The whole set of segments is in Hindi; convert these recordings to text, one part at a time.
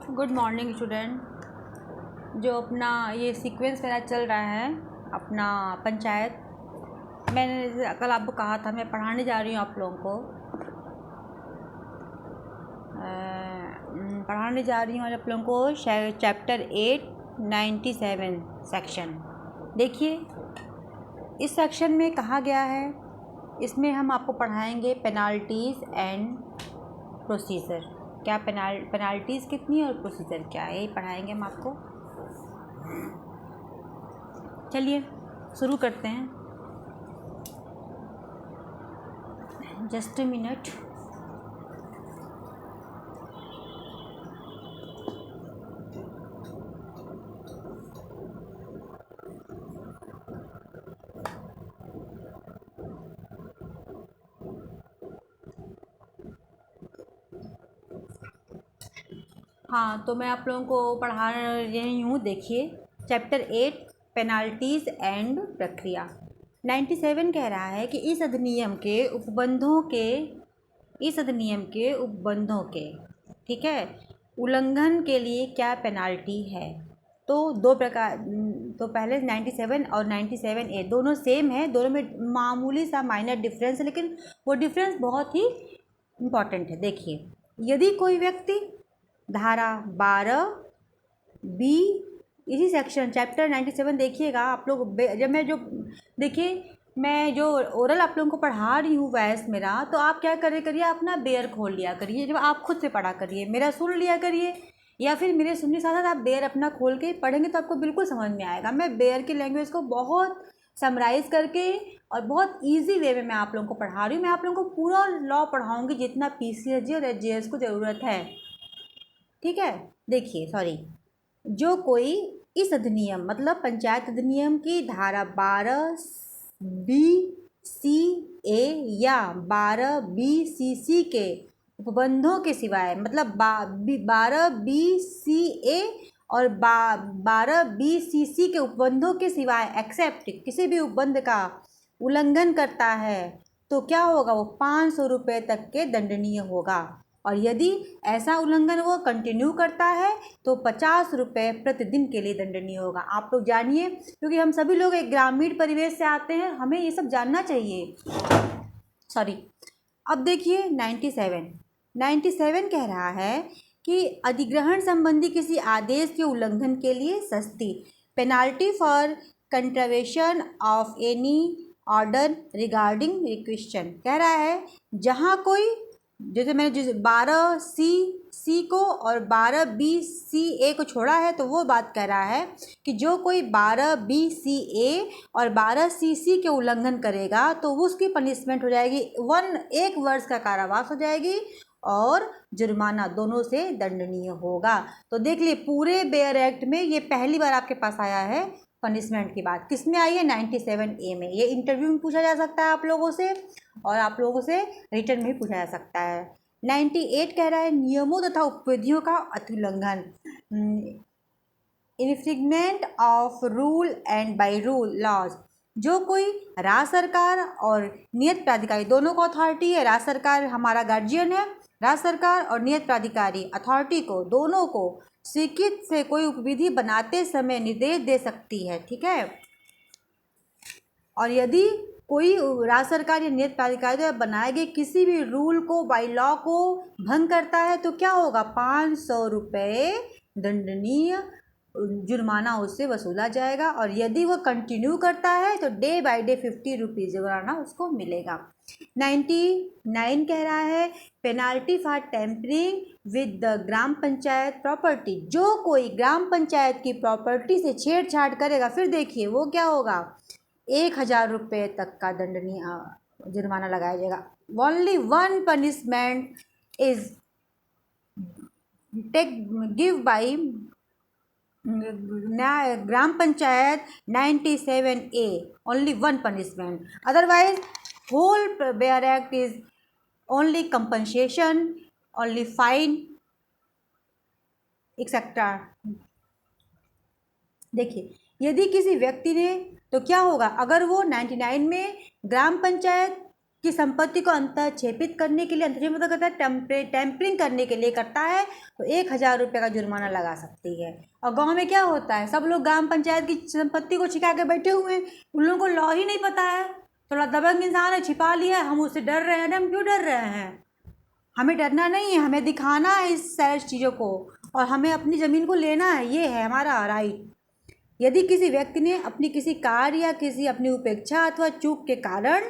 Good morning student. जो अपना ये सीक्वेंस मेरा चल रहा है अपना पंचायत, मैंने कल आपको कहा था मैं पढ़ाने जा रही हूँ आप लोगों को। पढ़ाने जा रही हूँ आप लोगों को चैप्टर 8 97 सेक्शन। देखिए इस सेक्शन में कहा गया है, इसमें हम आपको पढ़ाएंगे पेनाल्टीज़ एंड प्रोसीजर। क्या पेनाल्टीज़ कितनी और प्रोसीजर क्या है, यही पढ़ाएंगे हम आपको। चलिए शुरू करते हैं। Just a minute. हाँ, तो मैं आप लोगों को पढ़ा रही हूँ। देखिए चैप्टर 8 पेनाल्टीज़ एंड प्रक्रिया 97 कह रहा है कि इस अधिनियम के उपबंधों के ठीक है उल्लंघन के लिए क्या पेनाल्टी है। तो दो प्रकार, तो पहले 97 और 97A दोनों सेम है, दोनों में मामूली सा माइनर डिफरेंस है, लेकिन वो डिफरेंस बहुत ही इम्पॉर्टेंट है। देखिए यदि कोई व्यक्ति धारा 12B इसी सेक्शन चैप्टर 97 देखिएगा आप लोग। जब मैं जो देखिए मैं जो ओरल आप लोगों को पढ़ा रही हूँ वॉइस मेरा, तो आप क्या करिए अपना बेयर खोल लिया करिए, जब आप खुद से पढ़ा करिए, मेरा सुन लिया करिए, या फिर मेरे सुनने के साथ साथ आप बेयर अपना खोल के पढ़ेंगे तो आपको बिल्कुल समझ में आएगा। मैं बेयर की लैंग्वेज को बहुत समराइज़ करके और बहुत इजी वे में मैं आप लोगों को पढ़ा रही हूँ। मैं आप लोगों को पूरा लॉ पढ़ाऊँगी जितना PCSG और SGS को ज़रूरत है, ठीक है। देखिए जो कोई इस अधिनियम मतलब पंचायत अधिनियम की धारा 12BCA या 12BCC के उपबंधों के सिवाय, मतलब 12BCA और 12BCC के उपबंधों के सिवाय एक्सेप्ट किसी भी उपबंध का उल्लंघन करता है तो क्या होगा, वो 500 रुपये तक के दंडनीय होगा। और यदि ऐसा उल्लंघन वो कंटिन्यू करता है तो 50 रुपये प्रतिदिन के लिए दंडनीय होगा। आप लोग जानिए, क्योंकि हम सभी लोग एक ग्रामीण परिवेश से आते हैं, हमें ये सब जानना चाहिए। अब देखिए 97 कह रहा है कि अधिग्रहण संबंधी किसी आदेश के उल्लंघन के लिए सस्ती penalty for contravention of any order regarding requisition. कह रहा है जहाँ कोई, जैसे मैंने 12C को और 12BCA को छोड़ा है, तो वो बात कह रहा है कि जो कोई 12BCA और 12CC के उल्लंघन करेगा तो उसकी पनिशमेंट हो जाएगी 1 वर्ष का कारावास हो जाएगी और जुर्माना दोनों से दंडनीय होगा। तो देख लिए पूरे बेयर एक्ट में ये पहली बार आपके पास आया है पनिशमेंट की बात। किस में आई है? 97A में। ये इंटरव्यू में पूछा जा सकता है आप लोगों से, और आप लोगों से रिटर्न में पूछा जा सकता है। 98 कह रहा है नियमों तथा उपविधियों का अतिउल्लंघन, infringement of rule and by rule laws. जो कोई राज्य सरकार और नियत प्राधिकारी, दोनों को अथॉरिटी है, राज्य सरकार हमारा गार्जियन है, राज्य सरकार और नियत प्राधिकारी अथॉरिटी को, दोनों को स्वीकृत से कोई उपविधि बनाते समय निर्देश दे सकती है, ठीक है। और यदि कोई राज्य सरकार या नियत प्राधिकारी द्वारा बनाए गए किसी भी रूल को, बाई लॉ को भंग करता है तो क्या होगा, 500 रुपये दंडनीय जुर्माना उससे वसूला जाएगा। और यदि वो कंटिन्यू करता है तो डे बाय डे 50 रुपीज़ जुर्माना उसको मिलेगा। 99 कह रहा है penalty for tampering with the gram panchayat property. जो कोई ग्राम पंचायत की प्रॉपर्टी से छेड़छाड़ करेगा, फिर देखिए वो क्या होगा, 1000 रुपये तक का दंडनीय जुर्माना लगाया जाएगा। Only one punishment is give by gram panchayat 97A, only one punishment, otherwise whole bare act is only compensation, only fine etcetera. देखिए यदि किसी व्यक्ति ने, तो क्या होगा, अगर वो 99 में ग्राम पंचायत की संपत्ति को अंतक्षेपित करने के लिए, अंतक्षेप मतलब करता है टेम्परिंग करने के लिए करता है तो 1,000 रुपये का जुर्माना लगा सकती है। और गांव में क्या होता है, सब लोग ग्राम पंचायत की संपत्ति को छिपा के बैठे हुए हैं, उन लोगों को लॉ ही नहीं पता है। थोड़ा दबंग इंसान है, छिपा लिया है, हम उससे डर रहे हैं। हम क्यों डर रहे हैं? हमें डरना नहीं है, हमें दिखाना है इस सारी चीज़ों को, और हमें अपनी ज़मीन को लेना है, ये है हमारा राइट। यदि किसी व्यक्ति ने अपनी किसी कार्य या किसी अपनी उपेक्षा अथवा चूक के कारण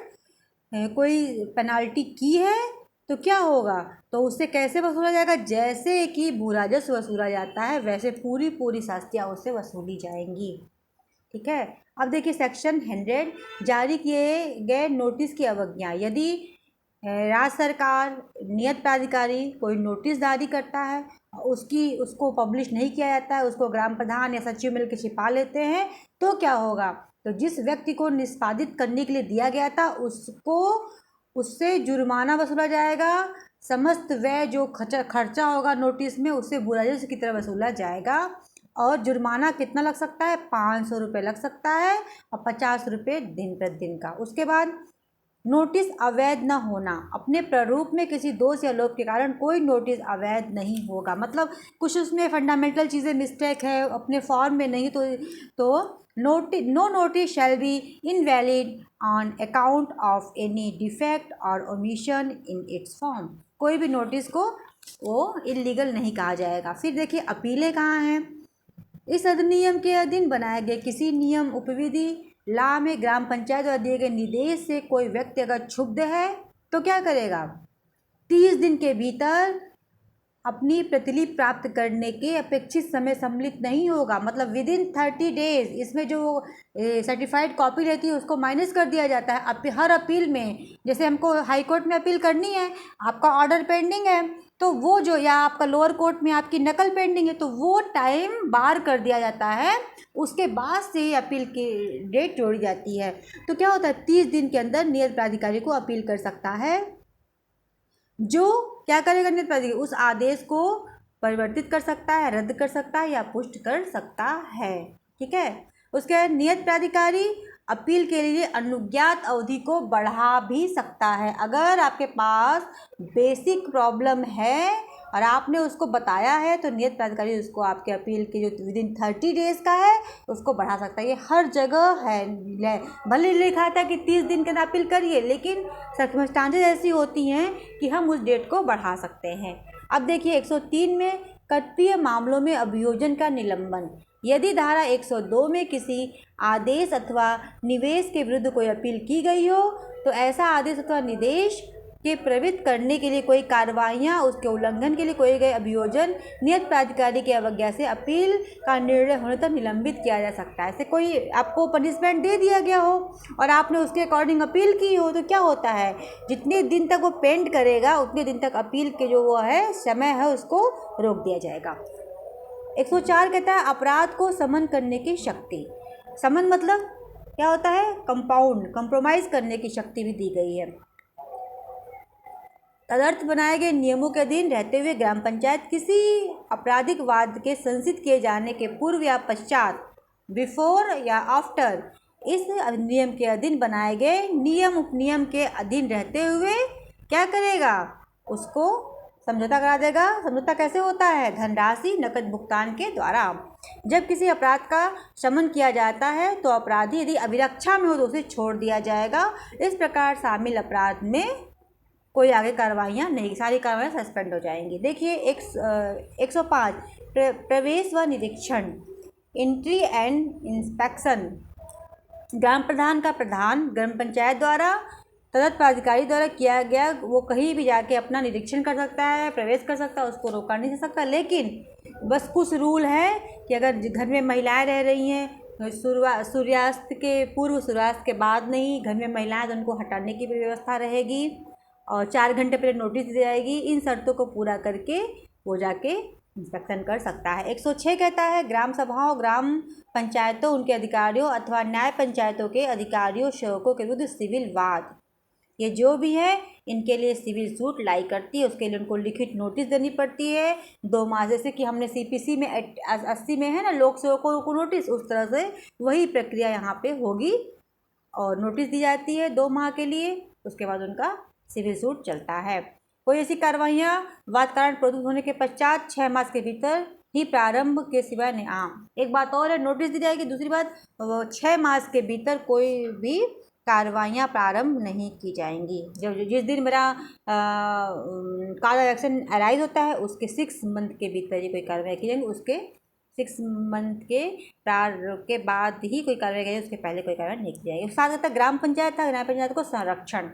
कोई पेनाल्टी की है तो क्या होगा, तो उससे कैसे वसूला जाएगा? जैसे कि भू राजस्व वसूला जाता है वैसे पूरी शास्तियाँ उससे वसूली जाएंगी। ठीक है। अब देखिए सेक्शन 100, जारी किए गए नोटिस की अवज्ञा। यदि राज्य सरकार, नियत प्राधिकारी कोई नोटिस जारी करता है, उसको पब्लिश नहीं किया जाता है, उसको ग्राम प्रधान या सचिव मिल के छिपा लेते हैं, तो क्या होगा? तो जिस व्यक्ति को निष्पादित करने के लिए दिया गया था उससे जुर्माना वसूला जाएगा। समस्त व्यय जो खर्चा होगा नोटिस में उससे बुरा राजस्व की तरह वसूला जाएगा। और जुर्माना कितना लग सकता है? 500 रुपये लग सकता है, और 50 रुपये दिन प्रतिदिन का। उसके बाद नोटिस अवैध न होना। अपने प्रारूप में किसी दोष या लोप के कारण कोई नोटिस अवैध नहीं होगा। मतलब कुछ उसमें फंडामेंटल चीज़ें मिस्टेक है, अपने फॉर्म में नहीं, तो no notice shall be invalid on account of any defect और ओमिशन इन इट्स फॉर्म। कोई भी नोटिस को वो इलीगल नहीं कहा जाएगा। फिर देखिए अपीलें कहाँ हैं। इस अधिनियम के अधीन बनाए गए किसी नियम, उपविधि, ला में ग्राम पंचायत द्वारा दिए गए निर्देश से कोई व्यक्ति अगर क्षुब्ध है तो क्या करेगा? 30 दिन के भीतर अपनी प्रतिलिपि प्राप्त करने के अपेक्षित समय सम्मिलित नहीं होगा। मतलब विदिन 30 डेज। इसमें जो सर्टिफाइड कॉपी रहती है उसको माइनस कर दिया जाता है। हर अपील में, जैसे हमको हाई कोर्ट में अपील करनी है, आपका ऑर्डर पेंडिंग है, तो वो जो, या आपका लोअर कोर्ट में आपकी नकल पेंडिंग है, तो वो टाइम बार कर दिया जाता है। उसके बाद से अपील की डेट जोड़ी जाती है। तो क्या होता है, 30 दिन के अंदर नियत प्राधिकारी को अपील कर सकता है। जो क्या करेगा नियत प्राधिकारी? उस आदेश को परिवर्तित कर सकता है, रद्द कर सकता है या पुष्ट कर सकता है। ठीक है। उसके बाद नियत प्राधिकारी अपील के लिए अनुज्ञात अवधि को बढ़ा भी सकता है। अगर आपके पास बेसिक प्रॉब्लम है और आपने उसको बताया है तो नियत प्राधिकारी उसको आपके अपील के जो विदिन 30 डेज का है उसको बढ़ा सकता है। ये हर जगह है। भले लिखा था कि 30 दिन के अंदर अपील करिए, लेकिन सर्कमस्टांसेस ऐसी होती हैं कि हम उस डेट को बढ़ा सकते हैं। अब देखिए 103 में कतिपय मामलों में अभियोजन का निलंबन। यदि धारा 102 में किसी आदेश अथवा निवेश के विरुद्ध कोई अपील की गई हो तो ऐसा आदेश अथवा निर्देश के प्रवृत्त करने के लिए कोई कार्रवाइयाँ, उसके उल्लंघन के लिए कोई गए अभियोजन नियत प्राधिकारी की अवज्ञा से अपील का निर्णय होने तक निलंबित किया जा सकता है। ऐसे कोई आपको पनिशमेंट दे दिया गया हो और आपने उसके अकॉर्डिंग अपील की हो तो क्या होता है, जितने दिन तक वो पेंड करेगा उतने दिन तक अपील के जो वो है समय है उसको रोक दिया जाएगा। 104 कहता है अपराध को समन करने की शक्ति। समन मतलब क्या होता है? कंप्रोमाइज़ करने की शक्ति भी दी गई है। तदर्थ बनाए गए नियमों के अधीन रहते हुए ग्राम पंचायत किसी आपराधिक वाद के संसित किए जाने के पूर्व या पश्चात, बिफोर या आफ्टर, इस अधिनियम के अधीन बनाए गए नियम उपनियम के अधीन रहते हुए क्या करेगा? उसको समझौता करा देगा। समझौता कैसे होता है? धनराशि नकद भुगतान के द्वारा। जब किसी अपराध का शमन किया जाता है तो अपराधी यदि अभिरक्षा में हो तो उसे छोड़ दिया जाएगा। इस प्रकार शामिल अपराध में कोई आगे कार्रवाइयाँ नहीं, सारी कार्रवाइयाँ सस्पेंड हो जाएंगी। देखिए 105 प्रवेश व निरीक्षण, एंट्री एंड इंस्पेक्शन। ग्राम प्रधान का प्रधान ग्राम पंचायत द्वारा तदर्थ प्राधिकारी द्वारा किया गया वो कहीं भी जाके अपना निरीक्षण कर सकता है, प्रवेश कर सकता है, उसको रोका नहीं जा सकता। लेकिन बस कुछ रूल है कि अगर घर में महिलाएं रह रही हैं सूर्यास्त के पूर्व, सूर्यास्त के बाद नहीं, घर में महिलाएं तो उनको हटाने की भी व्यवस्था रहेगी और 4 घंटे पहले नोटिस दी जाएगी। इन शर्तों को पूरा करके वो जाके इंस्पेक्शन कर सकता है। 106 कहता है ग्राम सभाओं, ग्राम पंचायतों, उनके अधिकारियों अथवा न्याय पंचायतों के अधिकारियों सेवकों के विरुद्ध सिविल वाद, ये जो भी है इनके लिए सिविल सूट लाई करती है। उसके लिए उनको लिखित नोटिस देनी पड़ती है 2 माह। जैसे कि हमने CPC में 80 में है ना लोक सेवकों को नोटिस, उस तरह से वही प्रक्रिया यहाँ पे होगी और नोटिस दी जाती है 2 माह के लिए। उसके बाद उनका सिविल सूट चलता है। कोई ऐसी कार्रवाइयाँ वाद कारण प्रस्तुत होने के पश्चात 6 मास के भीतर ही प्रारंभ के सिवाय नहीं। एक बात और है, नोटिस दी जाएगी। दूसरी बात, 6 मास के भीतर कोई भी कार्रवाइयाँ प्रारंभ नहीं की जाएंगी। जब जिस दिन मेरा कॉज ऑफ एक्शन अराइज होता है उसके 6 मंथ के भीतर ही कोई कार्रवाई की जाएंगी। उसके 6 मंथ के बाद ही कोई कार्रवाई की जाएगी, उसके पहले कोई कार्रवाई नहीं की जाएगी। साथ आता ग्राम पंचायत था। ग्राम पंचायत को संरक्षण,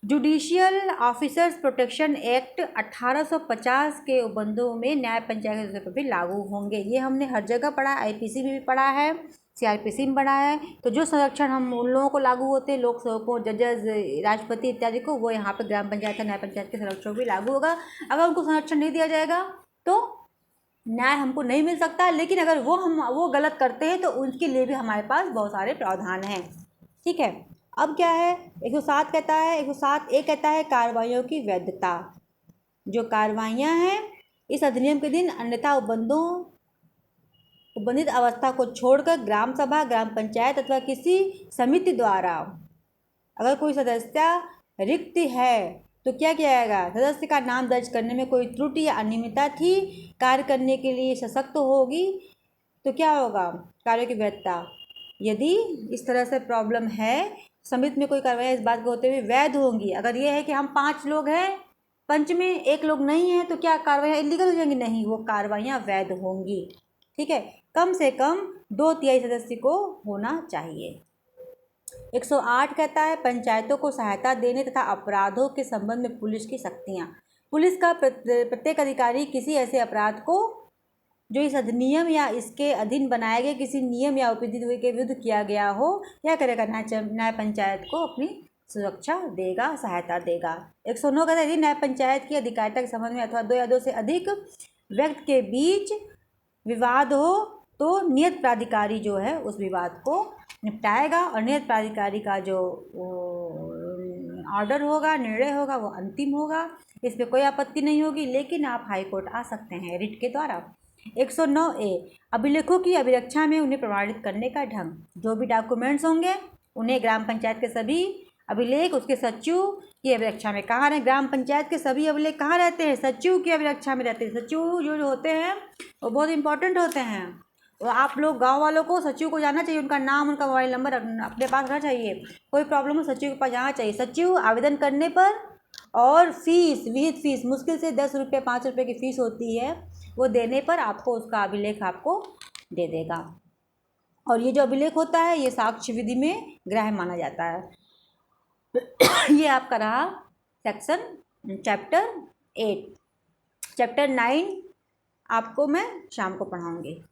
जुडिशियल ऑफिसर्स प्रोटेक्शन एक्ट 1850 के उपबंधों में न्याय पंचायत के पर भी लागू होंगे। ये हमने हर जगह पढ़ा, आईपीसी में भी पढ़ा है, सीआरपीसी में पढ़ा है। तो जो संरक्षण हम उन लोगों को लागू होते हैं, लोक सेवकों, जजेस, राष्ट्रपति इत्यादि को, वो यहाँ पे ग्राम पंचायत न्याय पंचायत के संरक्षण भी लागू होगा। अगर उनको संरक्षण नहीं दिया जाएगा तो न्याय हमको नहीं मिल सकता। लेकिन अगर वो गलत करते हैं तो उनके लिए भी हमारे पास बहुत सारे प्रावधान हैं। ठीक है, अब क्या है, 107 कहता है, 107A कहता है कार्रवाइयों की वैधता। जो कार्रवाइयाँ हैं इस अधिनियम के दिन अन्यथा उपबंधित अवस्था को छोड़कर ग्राम सभा, ग्राम पंचायत अथवा किसी समिति द्वारा अगर कोई सदस्य रिक्त है तो क्या किया जाएगा, सदस्य का नाम दर्ज करने में कोई त्रुटि या अनियमितता थी, कार्य करने के लिए सशक्त होगी तो क्या होगा, कार्यों की वैधता। यदि इस तरह से प्रॉब्लम है, समिति में कोई कार्रवाई इस बात को होते हुए वैध होंगी। अगर ये है कि हम 5 लोग हैं, पंच में 1 लोग नहीं है, तो क्या कार्रवाइयाँ इलीगल हो जाएंगी? नहीं, वो कार्रवाइयाँ वैध होंगी। ठीक है, कम से कम 2/3 सदस्य को होना चाहिए। 108 कहता है पंचायतों को सहायता देने तथा अपराधों के संबंध में पुलिस की शक्तियाँ। पुलिस का प्रत्येक अधिकारी किसी ऐसे अपराध को जो इस अधिनियम या इसके अधीन बनाए गए किसी नियम या उपविधि के विरुद्ध किया गया हो, क्या करेगा, न्याय पंचायत को अपनी सुरक्षा देगा, सहायता देगा। 109 कहता है यदि न्याय पंचायत की अधिकारिता के संबंध में अथवा 2 या 2 से अधिक व्यक्ति के बीच विवाद हो तो नियत प्राधिकारी जो है उस विवाद को निपटाएगा और नियत प्राधिकारी का जो ऑर्डर होगा, निर्णय होगा, वो अंतिम होगा। इस पर कोई आपत्ति नहीं होगी, लेकिन आप हाई कोर्ट आ सकते हैं रिट के द्वारा। 109A अभिलेखों की अभिरक्षा में उन्हें प्रमाणित करने का ढंग। जो भी डॉक्यूमेंट्स होंगे उन्हें ग्राम पंचायत के सभी अभिलेख उसके सचिव की अभिरक्षा में। कहाँ रहे ग्राम पंचायत के सभी अभिलेख कहाँ रहते हैं? सचिव की अभिरक्षा में रहते हैं। सचिव जो होते हैं वो बहुत इंपॉर्टेंट होते हैं। और आप लोग गांव वालों को सचिव को जानना चाहिए, उनका नाम, उनका मोबाइल नंबर अपने पास रखना चाहिए। कोई प्रॉब्लम हो सचिव के पास जाना चाहिए। सचिव आवेदन करने पर और फीस, विहित फीस, मुश्किल से 10 रुपये 5 रुपये की फ़ीस होती है, वो देने पर आपको उसका अभिलेख आपको दे देगा। और ये जो अभिलेख होता है ये साक्ष्य विधि में ग्राह्य माना जाता है। ये आपका रहा सेक्शन चैप्टर 8। चैप्टर 9 आपको मैं शाम को पढ़ाऊँगी।